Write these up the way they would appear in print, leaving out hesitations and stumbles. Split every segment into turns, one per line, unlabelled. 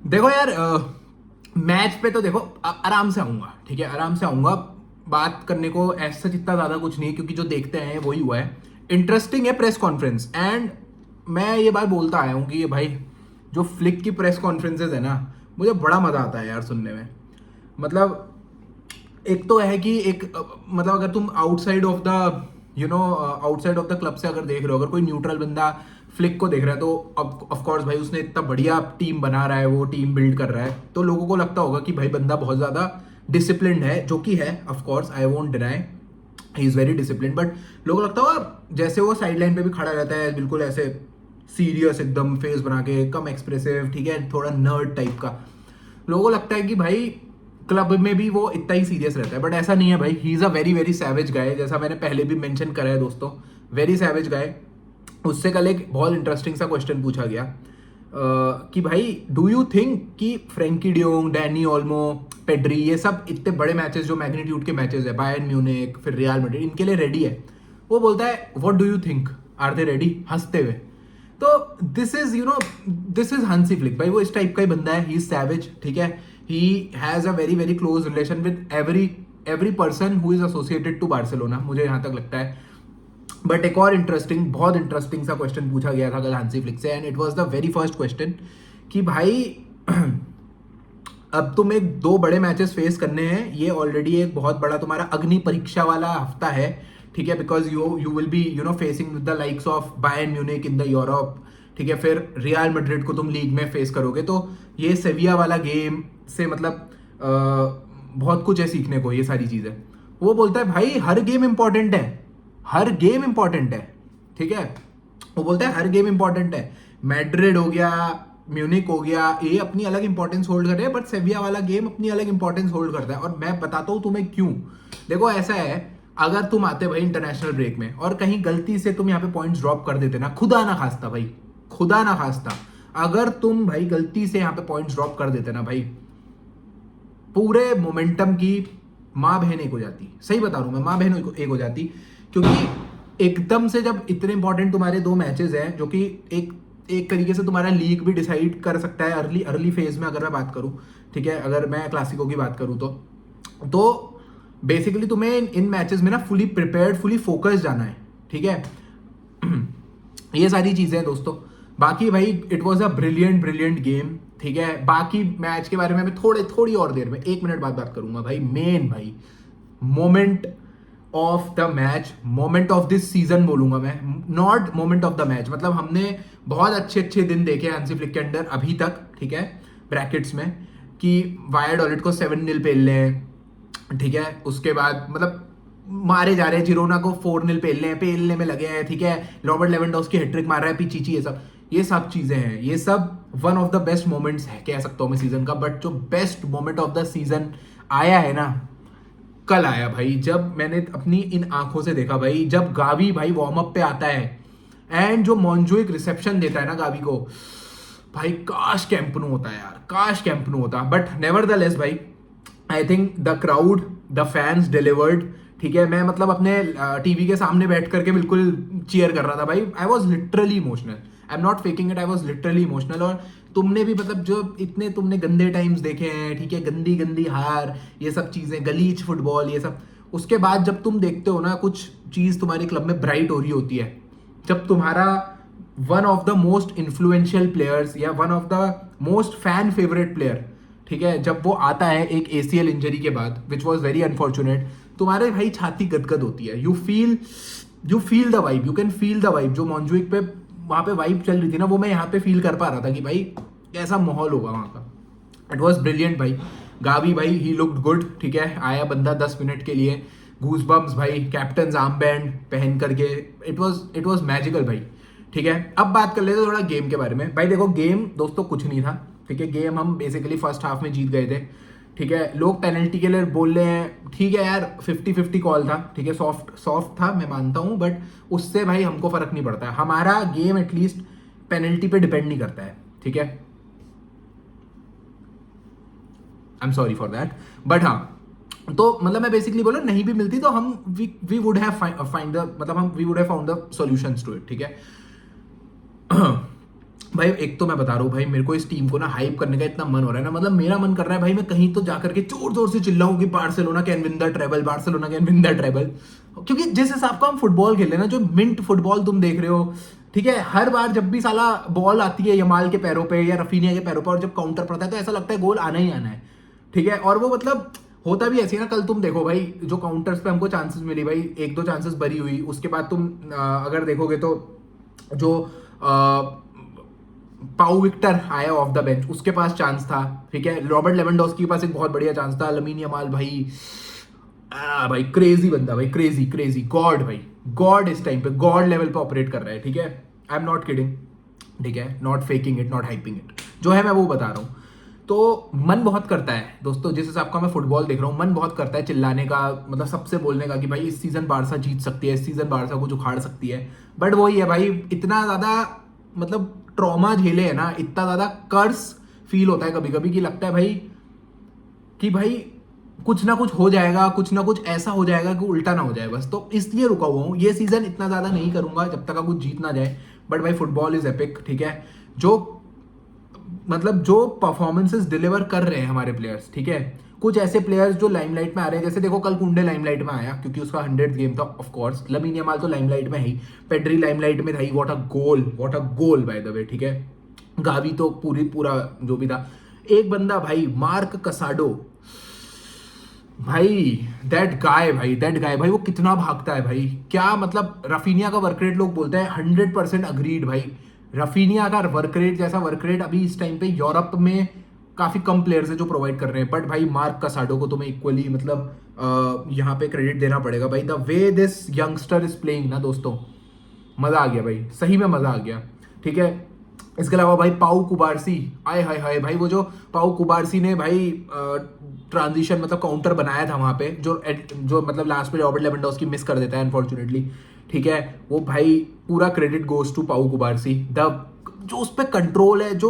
देखो यार, मैच पे तो देखो आराम से आऊंगा, ठीक है, आराम से आऊंगा। बात करने को ऐसा जितना ज्यादा कुछ नहीं है, क्योंकि जो देखते हैं वही हुआ है। इंटरेस्टिंग है प्रेस कॉन्फ्रेंस। एंड मैं ये बात बोलता आया हूँ कि ये भाई जो फ्लिक की प्रेस कॉन्फ्रेंसेज है ना, मुझे बड़ा मजा आता है यार सुनने में। मतलब एक तो है कि एक मतलब अगर तुम outside of the outside of the club से अगर देख रहे हो, अगर कोई न्यूट्रल बंदा फ्लिक को देख रहा है, तो ऑफ कोर्स भाई उसने इतना बढ़िया टीम बना रहा है, वो टीम बिल्ड कर रहा है, तो लोगों को लगता होगा कि भाई बंदा बहुत ज्यादा डिसिप्लिन्ड है, जो कि है। Of course I won't deny he is very discipline, but लोगों को लगता होगा जैसे वो साइड लाइन पे भी खड़ा रहता है बिल्कुल ऐसे सीरियस एकदम फेस बना के, कम एक्सप्रेसिव, ठीक है, थोड़ा नर्ड टाइप का। लोगों को लगता है कि भाई क्लब में भी वो इतना ही सीरियस रहता है, बट ऐसा नहीं है भाई। He is a very very savage guy, जैसा मैंने पहले भी मेंशन करा है दोस्तों, वेरी सैवेज गाय। उससे कल एक बहुत इंटरेस्टिंग सा क्वेश्चन पूछा गया कि भाई डू यू थिंक कि Frenkie de Jong, Danny Olmo, Pedri, ये सब इतने बड़े मैचेस जो मैग्नीट्यूड के मैचेस है, बायर्न म्यूनिख फिर रियल मैड्रिड, इनके लिए रेडी है? वो बोलता है what do you think, are they ready, हंसते हुए। तो दिस इज हांसी फ्लिक भाई, वो इस टाइप का ही बंदा है। ही इज सैवेज, ठीक है। He has a very very close relation with every person who is associated to Barcelona, मुझे यहाँ तक लगता है। बट एक और बहुत इंटरेस्टिंग सा क्वेश्चन पूछा गया था कल हांसी फ्लिक से, and it was the very first question कि भाई अब तुम एक दो बड़े मैचेस फेस करने हैं, ये ऑलरेडी एक बहुत बड़ा तुम्हारा अग्नि परीक्षा वाला हफ्ता है, ठीक है, because you will be facing with the likes of Bayern Munich in the Europe, ठीक है, फिर रियल मैड्रिड को तुम लीग में फेस करोगे, तो ये सेविया वाला गेम से मतलब बहुत कुछ है सीखने को, ये सारी चीजें। वो बोलता है भाई हर गेम इंपॉर्टेंट है, हर गेम इंपॉर्टेंट है, ठीक है। वो बोलता है हर गेम इंपॉर्टेंट है, मैड्रिड हो गया, म्यूनिक हो गया, ये अपनी अलग इंपॉर्टेंस होल्ड कर रहे हैं, बट सेविया वाला गेम अपनी अलग इंपॉर्टेंस होल्ड करता है। और मैं बताता हूं तुम्हें क्यों। देखो ऐसा है, अगर तुम आते भाई इंटरनेशनल ब्रेक में और कहीं गलती से तुम यहाँ पे पॉइंट्स ड्रॉप कर देते ना, खुदा ना खास्ता भाई, खुदा ना खास्ता, अगर तुम भाई गलती से यहाँ पे पॉइंट्स ड्रॉप कर देते ना भाई, पूरे मोमेंटम की माँ बहन एक हो जाती। सही बता रहा हूं मैं, माँ बहन एक हो जाती। क्योंकि एकदम से जब इतने इंपॉर्टेंट तुम्हारे दो मैचेस हैं, जो कि एक एक तरीके से तुम्हारा लीग भी डिसाइड कर सकता है अर्ली अर्ली फेज में, अगर मैं बात करूं, ठीक है, अगर मैं क्लासिको की बात करूं, तो बेसिकली तुम्हें इन मैचेस में ना फुली प्रिपेयर्ड, फुली फोकस्ड जाना है, ठीक है। ये सारी चीजें हैं दोस्तों। बाकी भाई it was a brilliant brilliant game, ठीक है। बाकी मैच के बारे में मैं थोड़ी और देर में 1 मिनट बाद बात करूंगा भाई। मेन भाई moment of the match, moment of this season बोलूंगा मैं, not moment of the match. मतलब हमने बहुत अच्छे अच्छे दिन देखे हांसी फ्लिक के अंदर अभी तक, ठीक है, ब्रैकेट्स में, कि वायाडोलिड को 7-0 पेल लें, ठीक है, उसके बाद मतलब मारे जा रहे हैं, जिरोना को 4-0 पेलने में लगे हैं, ठीक है, रॉबर्ट लेवेंडोव्स्की हैट्रिक मार रहा है, पिचिची, ये सब चीजें हैं। ये सब one of the best moments है कह सकता हूं मैं सीजन का। बट जो best moment of the season आया है ना, कल आया भाई, जब मैंने अपनी इन आंखों से देखा भाई, जब गावी भाई वार्म अप पे आता है एंड जो मोन्जुइक रिसेप्शन देता है ना गावी को, भाई काश कैंपनू होता यार, काश कैंपनू होता। बट नेवर द लेस भाई, I think the crowd, the fans delivered, ठीक है। मैं मतलब अपने टीवी के सामने बैठ करके बिल्कुल चीयर कर रहा था भाई। I was literally emotional, I am not faking it, I was literally emotional. और तुमने भी मतलब जो इतने तुमने गंदे टाइम्स देखे हैं, ठीक है, गंदी गंदी हार, ये सब चीजें, गलीच फुटबॉल, ये सब, उसके बाद जब तुम देखते हो ना कुछ चीज तुम्हारे क्लब में ब्राइट हो रही होती है, जब तुम्हारा one of the most influential players या one of the most fan favourite player, ठीक है, जब वो आता है एक ACL इंजरी के बाद, विच वॉज वेरी अनफॉर्चुनेट, तुम्हारे भाई छाती गदगद होती है। You feel the vibe, you can feel the vibe. जो मॉन्जुइक पे वहां पे वाइब चल रही थी ना, वो मैं यहाँ पे फील कर पा रहा था कि भाई कैसा माहौल होगा वहां का। इट वॉज ब्रिलियंट भाई। गावी भाई ही लुक्ड गुड, ठीक है, आया बंदा 10 मिनट के लिए, गूज बम्स भाई, कैप्टन आर्म बैंड पहन करके, इट वॉज मैजिकल भाई, ठीक है। अब बात कर लेते थोड़ा गेम के बारे में। भाई देखो गेम दोस्तों कुछ नहीं था, ठीक है, गेम हम बेसिकली फर्स्ट हाफ में जीत गए थे, ठीक है। लोग पेनल्टी के लिए बोल रहे हैं, ठीक है यार, 50-50 कॉल था, ठीक है, सॉफ्ट था, मैं मानता हूं, बट उससे भाई हमको फर्क नहीं पड़ता है। हमारा गेम एटलीस्ट पेनल्टी पे डिपेंड नहीं करता है, ठीक है। I am sorry for that, but हाँ, तो मतलब मैं बेसिकली बोला, नहीं भी मिलती तो हम we would have found the solutions to it, ठीक है। भाई एक तो मैं बता रहा हूँ भाई, मेरे को इस टीम को ना हाइप करने का इतना मन हो रहा है ना, मतलब मेरा मन कर रहा है भाई मैं कहीं तो जाकर के जोर जोर से चिल्लाऊं कि Barcelona can win the treble, Barcelona can win the treble. क्योंकि जिस हिसाब का हम फुटबॉल खेल रहे हैं ना, जो मिंट फुटबॉल तुम देख रहे हो, ठीक है, हर बार जब भी साला बॉल आती है यमाल के पैरों पे या रफीनिया के पैरों पे और जब काउंटर पड़ता है तो ऐसा लगता है गोल आना ही आना है, ठीक है। और वो मतलब होता भी ऐसी है ना, कल तुम देखो भाई जो काउंटर्स पे हमको चांसेस मिली भाई, एक दो चांसेस बरी हुई, उसके बाद तुम अगर देखोगे तो जो पाउ विक्टर आया ऑफ द बेंच, उसके पास चांस था, ठीक है। रॉबर्ट लेवेंडोस्की के पास एक बहुत बढ़िया चांस था। लमीन यमाल भाई, भाई क्रेजी बंदा भाई, क्रेजी क्रेजी गॉड भाई, गॉड इस टाइम पे गॉड लेवल पे ऑपरेट कर रहा है, ठीक है। आई एम नॉट किडिंग, ठीक है, not faking it, not hyping it, जो है मैं वो बता रहा हूँ। तो मन बहुत करता है दोस्तों, जिस हिसाब का मैं फुटबॉल देख रहा हूँ, मन बहुत करता है चिल्लाने का, मतलब सबसे बोलने का कि भाई इस सीजन बारसा जीत सकती है, इस सीजन बारसा को उखाड़ सकती है। बट वही है भाई, इतना ज्यादा मतलब ट्रॉमा झेले है ना, इतना ज्यादा कर्स फील होता है कभी कभी कि लगता है भाई कि भाई कुछ ना कुछ हो जाएगा, कुछ ना कुछ ऐसा हो जाएगा कि उल्टा ना हो जाए बस। तो इसलिए रुका हुआ हूँ, ये सीजन इतना ज्यादा नहीं करूंगा जब तक का कुछ जीत ना जाए। बट भाई फुटबॉल इज एपिक, ठीक है। जो मतलब जो परफॉर्मेंसेस डिलीवर कर रहे हैं हमारे प्लेयर्स, ठीक है, कुछ ऐसे प्लेयर्स जो लाइमलाइट में आ रहे हैं, जैसे देखो कल कुंडे लाइमलाइट में आया क्योंकि उसका 100th गेम था, ऑफ कोर्स। लमीन यमाल तो लाइमलाइट में है ही, पेड्री लाइमलाइट में था ही, what a goal by the way, ठीक है। गावी तो पूरा जो भी था। एक बंदा भाई मार्क कसाडो, भाई दैट गाय भाई, वो कितना भागता है भाई, क्या मतलब। रफीनिया का वर्क रेट लोग बोलते हैं 100% अग्रीड भाई। रफीनिया का वर्क रेट जैसा वर्क रेट अभी इस टाइम पे यूरोप में काफी कम प्लेयर्स है जो प्रोवाइड कर रहे हैं। बट भाई मार्क कसाडो को तुम्हें इक्वली मतलब यहाँ पे क्रेडिट देना पड़ेगा भाई, the way this youngster is playing ना दोस्तों, मजा आ गया भाई, सही में मजा आ गया, ठीक है। इसके अलावा भाई पाउ कुबारसी, आय हाय हाय भाई, वो जो पाउ कुबारसी ने भाई ट्रांजिशन मतलब काउंटर बनाया था वहां पे, जो मतलब लास्ट में रॉबर्ट लेवेंडोस्की मिस कर देता है अनफॉर्चुनेटली, ठीक है। वो भाई पूरा क्रेडिट गोज टू पाउ कुबारसी, द जो उस पर कंट्रोल है, जो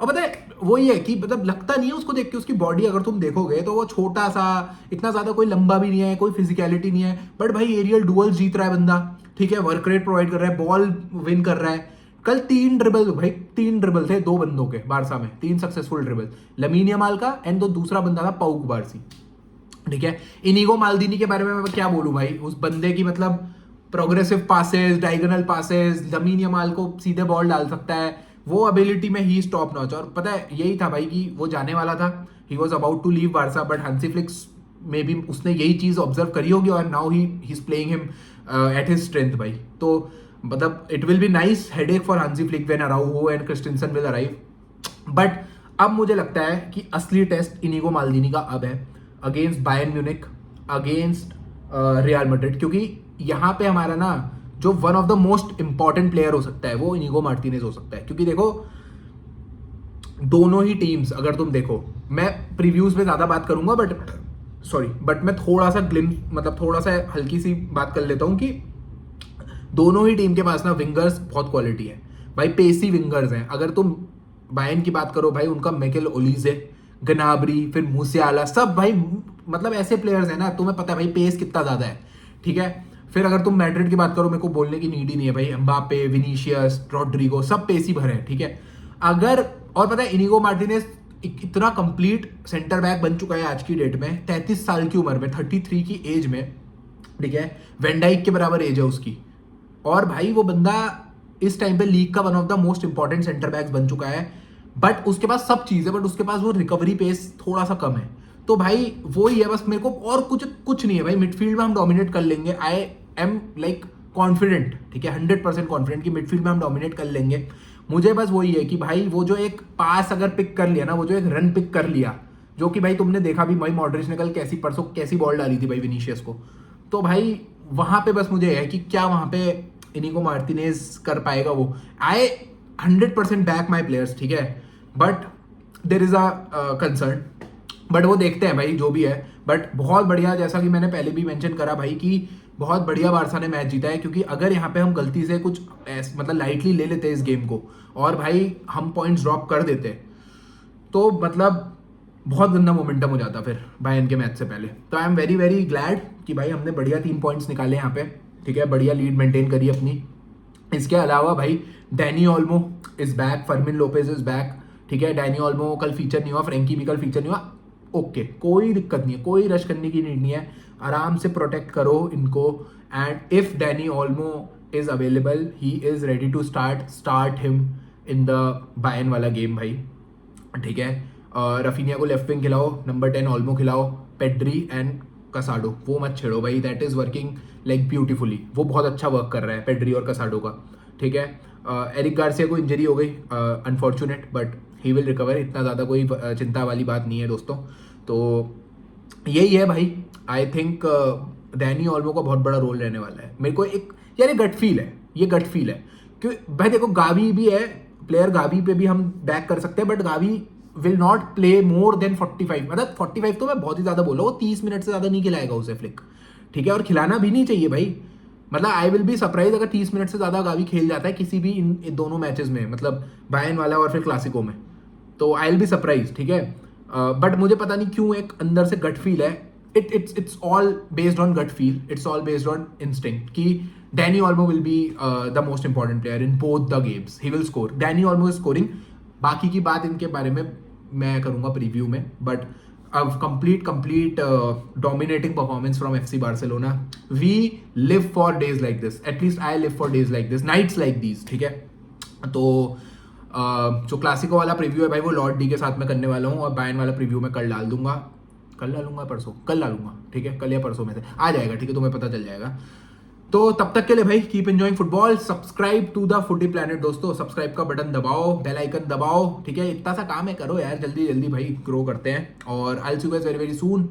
और पता है वही है कि मतलब लगता नहीं है उसको देख के, उसकी बॉडी अगर तुम देखोगे तो वो छोटा सा, इतना ज्यादा कोई लंबा भी नहीं है, कोई फिजिकलिटी नहीं है, बट भाई एरियल डुअल जीत रहा है बंदा, ठीक है, वर्क रेट प्रोवाइड कर रहा है, बॉल विन कर रहा है। कल 3 ड्रिबल भाई, 3 ड्रिबल थे दो बंदों के बारसा में, 3 सक्सेसफुल ड्रिबल, लमीन यमाल का एंड दूसरा बंदा था पाउ कुबारसी, ठीक है। इनिगो माल्दीनी के बारे में मैं क्या बोलूं भाई, उस बंदे की मतलब progressive passes, diagonal passes, Lamine Yamal को सीधे बॉल डाल सकता है, वो एबिलिटी में ही टॉप नॉच। और पता है यही था भाई कि वो जाने वाला था, he was about to leave Barca, but Hansi Flick's में भी उसने यही चीज ऑब्जर्व करी होगी और now he is playing him at his strength भाई। तो मतलब it will be nice headache for Hansi Flick when Araujo and Christensen will arrive. But अब मुझे लगता है कि असली टेस्ट इनिगो माल्दीनी का अब है, against Bayern Munich, against real Madrid, क्योंकि यहाँ पे हमारा ना जो one of the most important player हो सकता है वो इनिगो मार्टिनेज हो सकता है। क्योंकि देखो दोनों ही टीम्स अगर तुम देखो, मैं प्रीव्यूज में ज्यादा बात करूंगा बट मैं थोड़ा सा मतलब थोड़ा सा हल्की सी बात कर लेता हूं कि दोनों ही टीम के पास ना विंगर्स बहुत क्वालिटी है भाई, पेसी विंगर्स हैं। अगर तुम बायर्न की बात करो भाई, उनका मिकेल ओलीजे, गनाब्री, फिर मूसियाला, सब भाई मतलब ऐसे प्लेयर्स हैं ना, तुम्हें पता है भाई पेस कितना ज्यादा है, ठीक है। फिर अगर तुम मैड्रिड की बात करो, मेरे को बोलने की नीड ही नहीं है भाई, एम्बापे, विनीशियस, रॉड्रिगो, सब पेस ही भरे हैं, ठीक है। अगर और पता है इनिगो मार्टिनेज इतना कंप्लीट सेंटर बैक बन चुका है आज की डेट में, 33 साल की उम्र में, 33 की एज में, ठीक है, वेंडाइक के बराबर एज है उसकी। और भाई वो बंदा इस टाइम पे लीग का one of the most important centre backs बन चुका है, बट उसके पास सब चीज है, बट उसके पास वो रिकवरी पेस थोड़ा सा कम है। तो भाई वो ही है बस, मेरे को और कुछ नहीं है भाई, मिडफील्ड में हम डोमिनेट कर लेंगे, आई एम लाइक कॉन्फिडेंट, ठीक है, 100% कॉन्फिडेंट कि मिडफील्ड में हम डोमिनेट कर लेंगे। मुझे बस वही है कि भाई वो जो एक पास अगर पिक कर लिया ना, वो जो एक रन पिक कर लिया, जो कि भाई तुमने देखा भी भाई मॉड्रिच ने कल कैसी बॉल डाली थी भाई विनीशियस को, तो भाई वहां पे बस मुझे है कि क्या वहां पे इनिगो मार्टिनेज कर पाएगा वो। आई 100% बैक माई प्लेयर्स, ठीक है, but there is a concern, but वो देखते हैं भाई जो भी है। बट बहुत बढ़िया, जैसा कि मैंने पहले भी मेंशन करा भाई कि बहुत बढ़िया बारसा ने मैच जीता है, क्योंकि अगर यहाँ पे हम गलती से कुछ मतलब लाइटली ले लेते इस गेम को और भाई हम पॉइंट्स ड्रॉप कर देते, तो मतलब बहुत गंदा मोमेंटम हो जाता फिर बायर्न के मैच से पहले। तो I am very very glad कि भाई हमने बढ़िया 3 पॉइंट्स निकाले यहाँ पे, ठीक है, बढ़िया लीड मेंटेन करी अपनी। इसके अलावा भाई Danny Olmo is back, Fermin Lopez is back, ठीक है। डैनी ओल्मो कल फीचर नहीं हुआ, फ्रेंकी भी कल फीचर नहीं हुआ, ओके, कोई दिक्कत नहीं है, कोई रश करने की नीड नहीं है, आराम से प्रोटेक्ट करो इनको। And if Dani Olmo is available, he is ready to start him in the Bayern वाला गेम भाई, ठीक है। रफीनिया को लेफ्ट विंग खिलाओ, नंबर 10 ओल्मो खिलाओ, पेड्री एंड कसाडो वो मत छेड़ो भाई, that is working like beautifully, वो बहुत अच्छा वर्क कर रहा है पेड्री और कसाडो का, ठीक है। एरिक गार्सिया को इंजरी हो गई, unfortunate, but he will recover, इतना ज़्यादा कोई चिंता वाली बात नहीं है दोस्तों। तो यही है भाई, आई थिंक डैनी ओल्मो का बहुत बड़ा रोल रहने वाला है। मेरे को एक यार ये गट फील है, ये गट फील है, क्योंकि भाई देखो गावी भी है प्लेयर, गावी पे भी हम बैक कर सकते हैं, but Gavi will not play more than 45, मतलब 45 तो मैं बहुत ही ज्यादा बोल रहा हूँ, 30 मिनट से ज्यादा नहीं खिलाएगा उसे फ्लिक, ठीक है। और खिलाना भी नहीं चाहिए भाई, मतलब आई विल बी सरप्राइज अगर 30 मिनट से ज्यादा गावी खेल जाता है किसी भी इन दोनों मैचेस में, मतलब बायन वाला और फिर क्लासिको में, तो आई विल बी सरप्राइज, ठीक है। बट मुझे पता नहीं क्यों एक अंदर से गट फील है, it's all based on gut feel, it's all based on instinct कि Danny Olmo will be the most important player in both the games, he will score, Danny Olmo is scoring, बाकी की बात इनके बारे में मैं करूंगा प्रीव्यू में, बट अब complete dominating performance from FC Barcelona, we live for days like this, at least I live for days like this, nights like these, ठीक है। तो जो क्लासिको वाला प्रीव्यू है भाई वो लॉर्ड डी के साथ में करने वाला हूँ, और बायन वाला प्रीव्यू मैं कल डालूंगा, कल डालूंगा, ठीक है, कल या परसों में से आ जाएगा, ठीक है, तुम्हें पता चल जाएगा। तो तब तक के लिए भाई keep enjoying football, subscribe to the Footy Planet दोस्तों, सब्सक्राइब का बटन दबाओ, बेल आइकन दबाओ, ठीक है, इतना सा काम है, करो यार जल्दी जल्दी भाई, ग्रो करते हैं, और I will see you guys very very soon.